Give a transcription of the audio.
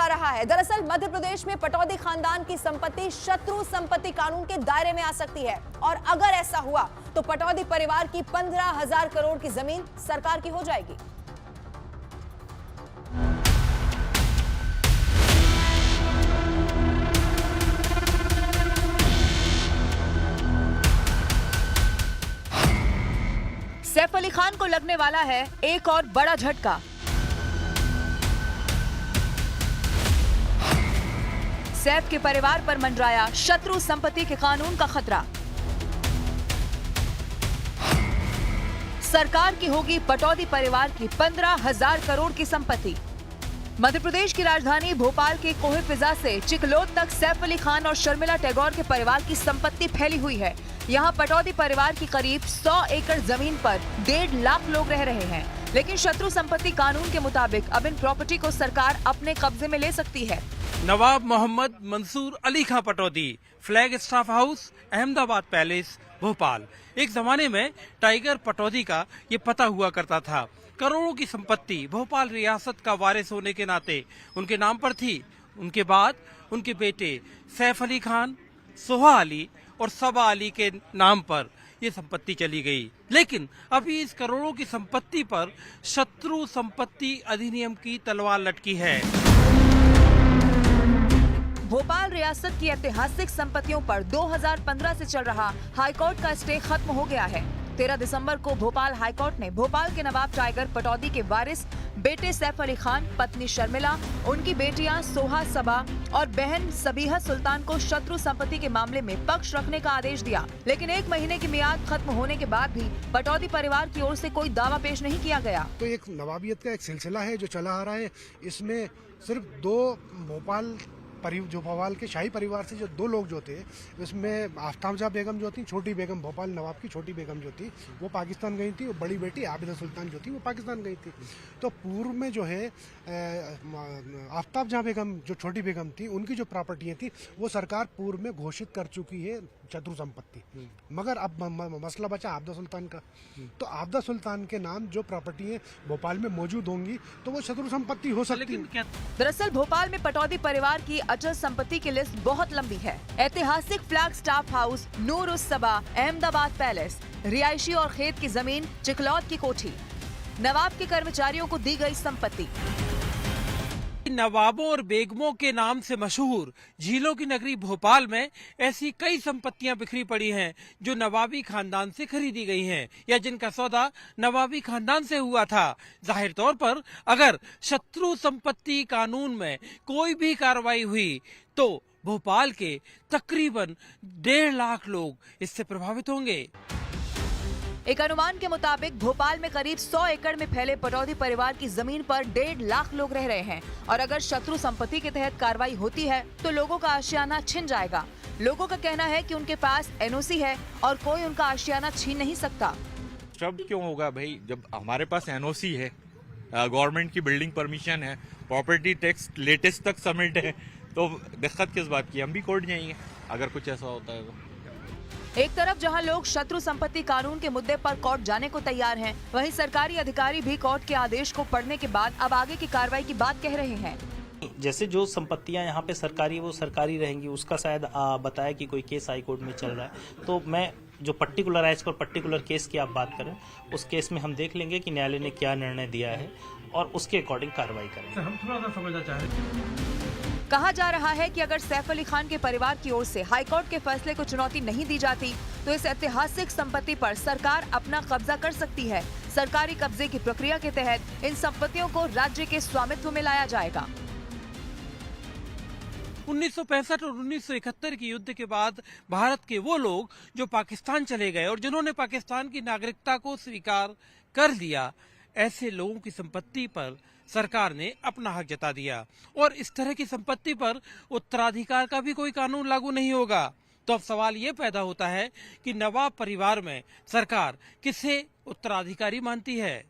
जा रहा है। दरअसल मध्य प्रदेश में पटौदी खानदान की संपत्ति शत्रु संपत्ति कानून के दायरे में आ सकती है और अगर ऐसा हुआ तो पटौदी परिवार की 15,000 करोड़ की जमीन सरकार की हो जाएगी। सैफ अली खान को लगने वाला है एक और बड़ा झटका। सैफ के परिवार पर मंडराया शत्रु संपत्ति के कानून का खतरा। सरकार की होगी पटौदी परिवार की 15,000 करोड़ की संपत्ति। मध्य प्रदेश की राजधानी भोपाल के कोहे फिजा से चिकलोद तक सैफ अली खान और शर्मिला टैगोर के परिवार की संपत्ति फैली हुई है। यहाँ पटौदी परिवार की करीब 100 एकड़ जमीन पर 1.5 लाख लोग रह रहे हैं, लेकिन शत्रु संपत्ति कानून के मुताबिक अब इन प्रॉपर्टी को सरकार अपने कब्जे में ले सकती है। Nawab Mohammad Mansoor Ali Khan Pataudi, flag staff house, Ahmedabad palace, Bhopal. एक जमाने में टाइगर पटौदी का ये पता हुआ करता था। करोड़ों की संपत्ति भोपाल रियासत का वारिस होने के नाते उनके नाम पर थी। उनके बाद उनके बेटे सैफ अली खान, सोहा अली और सबा अली के नाम पर ये संपत्ति चली गई। लेकिन अभी इस करोड़ों की संपत्ति पर शत्रु संपत्ति अधिनियम की तलवार लटकी है। भोपाल रियासत की ऐतिहासिक संपत्तियों पर 2015 से चल रहा हाईकोर्ट का स्टे खत्म हो गया है। 13 दिसंबर को भोपाल हाईकोर्ट ने भोपाल के नवाब टाइगर पटौदी के वारिस बेटे सैफ अली खान, पत्नी शर्मिला, उनकी बेटियां सोहा, सबा और बहन सबीहा सुल्तान को शत्रु संपत्ति के मामले में पक्ष रखने का आदेश दिया। लेकिन 1 महीने की मियाद खत्म होने के बाद भी पटौदी परिवार की ओर से कोई दावा पेश नहीं किया गया। तो एक नवाबियत का एक सिलसिला है जो चला आ रहा है। इसमें सिर्फ 2 भोपाल के शाही परिवार से जो 2 लोग जो थे, उसमें आफ्ताबजा बेगम जो थी, छोटी बेगम, भोपाल नवाब की छोटी बेगम जो थी वो पाकिस्तान गई थी, और बड़ी बेटी आबिदा सुल्तान जो थी वो पाकिस्तान गई थी। तो पूर्व में जो है आफ्ताबजा बेगम जो छोटी बेगम थी, उनकी जो प्रॉपर्टियां थी वो सरकार पूर्व में घोषित कर चुकी है शत्रु संपत्ति। मगर अब मसला बचा आबिदा सुल्तान का। तो आबिदा सुल्तान के नाम जो प्रॉपर्टियां भोपाल में मौजूद होंगी तो वो शत्रु संपत्ति हो सकती है। दरअसल भोपाल में पटौदी परिवार की अचल संपत्ति की लिस्ट बहुत लंबी है। ऐतिहासिक फ्लैग स्टाफ हाउस, नूर उस सबा, अहमदाबाद पैलेस, रिहायशी और खेत की जमीन, चिकलौद की कोठी, नवाब के कर्मचारियों को दी गई संपत्ति। नवाबों और बेगमों के नाम से मशहूर झीलों की नगरी भोपाल में ऐसी कई संपत्तियां बिखरी पड़ी हैं जो नवाबी खानदान से खरीदी गई हैं या जिनका सौदा नवाबी खानदान से हुआ था। जाहिर तौर पर अगर शत्रु संपत्ति कानून में कोई भी कार्रवाई हुई तो भोपाल के तकरीबन 1.5 लाख लोग इससे प्रभावित होंगे। एक अनुमान के मुताबिक भोपाल में करीब 100 एकड़ में फैले पटौदी परिवार की जमीन पर 1.5 लाख लोग रह रहे हैं और अगर शत्रु संपत्ति के तहत कार्रवाई होती है तो लोगों का आशियाना छिन जाएगा। लोगों का कहना है कि उनके पास एनओसी है और कोई उनका आशियाना छीन नहीं सकता। शब्द क्यों होगा भाई, जब हमारे पास एनओसी है, गवर्नमेंट की बिल्डिंग परमिशन है, प्रॉपर्टी टैक्स लेटेस्ट तक सबमिट है, तो दिक्कत किस बात की। हम भी कोर्ट जाएंगे अगर कुछ ऐसा होता है तो। एक तरफ जहां लोग शत्रु संपत्ति कानून के मुद्दे पर कोर्ट जाने को तैयार हैं, वहीं सरकारी अधिकारी भी कोर्ट के आदेश को पढ़ने के बाद अब आगे की कार्रवाई की बात कह रहे हैं। जैसे जो संपत्तियां यहाँ पे सरकारी वो सरकारी रहेंगी, उसका शायद बताया कि कोई केस हाई कोर्ट में चल रहा है, तो मैं जो पर्टिकुलर एज पर पर्टिकुलर केस की आप बात करें, उस केस में हम देख लेंगे कि न्यायालय ने क्या निर्णय दिया है और उसके अकॉर्डिंग कार्रवाई करेंगे। हम थोड़ा सा समझना चाहेंगे। कहा जा रहा है कि अगर सैफ अली खान के परिवार की ओर से हाईकोर्ट के फैसले को चुनौती नहीं दी जाती तो इस ऐतिहासिक संपत्ति पर सरकार अपना कब्जा कर सकती है। सरकारी कब्जे की प्रक्रिया के तहत इन संपत्तियों को राज्य के स्वामित्व में लाया जाएगा। 1965 और 1971 के युद्ध के बाद भारत के वो लोग जो पाकिस्तान चले गए और जिन्होंने पाकिस्तान की नागरिकता को स्वीकार कर लिया, ऐसे लोगों की संपत्ति पर सरकार ने अपना हक जता दिया और इस तरह की संपत्ति पर उत्तराधिकार का भी कोई कानून लागू नहीं होगा। तो अब सवाल ये पैदा होता है कि नवाब परिवार में सरकार किसे उत्तराधिकारी मानती है।